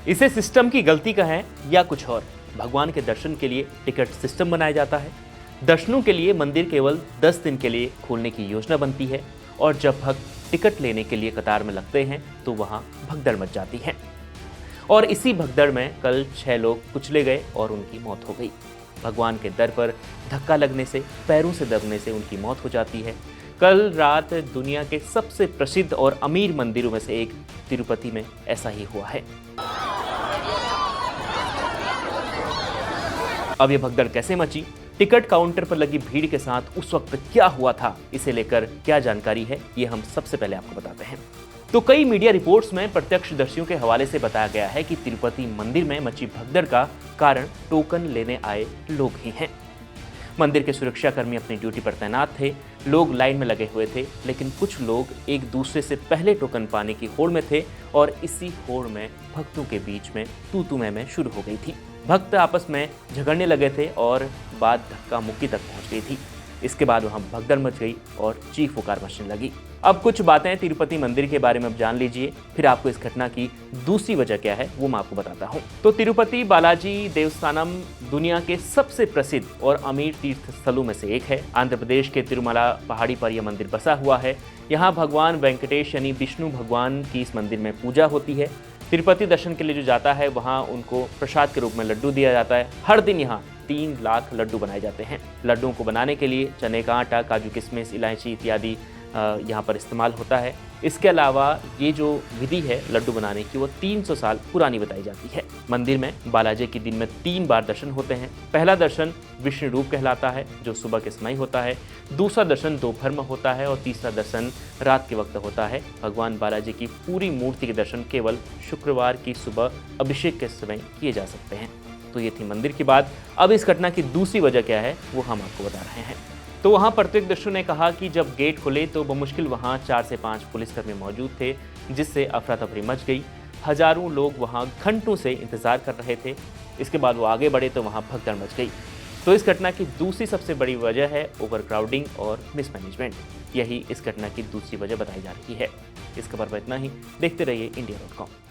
इसे सिस्टम की गलती का है या कुछ और? भगवान के दर्शन के लिए टिकट सिस्टम बनाया जाता है। दर्शनों के लिए मंदिर केवल 10 दिन के लिए खोलने की योजना बनती है और जब भक्त टिकट लेने के लिए कतार में लगते हैं तो वहां भगदड़ मच जाती है। और इसी भगदड़ में कल 6 लोग कुचले गए और उनकी मौत हो गई। भगवान के दर पर धक्का लगने से, पैरों से दबने से उनकी मौत हो जाती है। कल रात दुनिया के सबसे प्रसिद्ध और अमीर मंदिरों में से एक तिरुपति में ऐसा ही हुआ है। अब ये भगदड़ कैसे मची, टिकट काउंटर पर लगी भीड़ के साथ उस वक्त क्या हुआ था, इसे लेकर क्या जानकारी है, ये हम सबसे पहले आपको बताते हैं। तो कई मीडिया रिपोर्ट्स में प्रत्यक्षदर्शियों के हवाले से बताया गया है कि तिरुपति मंदिर में मची भगदड़ का कारण टोकन लेने आए लोग ही हैं। मंदिर के सुरक्षाकर्मी अपनी ड्यूटी पर तैनात थे, लोग लाइन में लगे हुए थे, लेकिन कुछ लोग एक दूसरे से पहले टोकन पाने की होड़ में थे और इसी होड़ में भक्तों के बीच में तू मैं शुरू हो गई थी। भक्त आपस में झगड़ने लगे थे और बात धक्का मुक्की तक पहुंच गई थी। इसके बाद वहां भगदड़ मच गई और चीख पुकार मचने लगी। अब कुछ बातें तिरुपति मंदिर के बारे में अब जान लीजिए, फिर आपको इस घटना की दूसरी वजह क्या है वो मैं आपको बताता हूँ। तो तिरुपति बालाजी देवस्थानम दुनिया के सबसे प्रसिद्ध और अमीर तीर्थ स्थलों में से एक है। आंध्र प्रदेश के तिरुमला पहाड़ी पर यह मंदिर बसा हुआ है। यहाँ भगवान वेंकटेश यानी विष्णु भगवान की इस मंदिर में पूजा होती है। तिरुपति दर्शन के लिए जो जाता है वहाँ उनको प्रसाद के रूप में लड्डू दिया जाता है। हर दिन यहाँ 3 लाख लड्डू बनाए जाते हैं। लड्डुओं को बनाने के लिए चने का आटा, काजू किशमिश, इलायची इत्यादि यहाँ पर इस्तेमाल होता है। इसके अलावा ये जो विधि है लड्डू बनाने की वो 300 साल पुरानी बताई जाती है। मंदिर में बालाजी के दिन में 3 बार दर्शन होते हैं। पहला दर्शन विष्णु रूप कहलाता है जो सुबह के समय होता है। दूसरा दर्शन दोपहर में होता है और तीसरा दर्शन रात के वक्त होता है। भगवान बालाजी की पूरी मूर्ति के दर्शन केवल शुक्रवार की सुबह अभिषेक के समय किए जा सकते हैं। तो ये थी मंदिर की बात। अब इस घटना की दूसरी वजह क्या है वो हम आपको बता रहे हैं। तो वहाँ प्रत्यक्षदर्शियों ने कहा कि जब गेट खुले तो बमुश्किल वहाँ 4 से 5 पुलिसकर्मी मौजूद थे, जिससे अफरा तफरी मच गई। हजारों लोग वहाँ घंटों से इंतजार कर रहे थे। इसके बाद वो आगे बढ़े तो वहाँ भगदड़ मच गई। तो इस घटना की दूसरी सबसे बड़ी वजह है ओवरक्राउडिंग और मिसमैनेजमेंट। यही इस घटना की दूसरी वजह बताई जा रही है। इस खबर पर इतना ही। देखते रहिए India.com।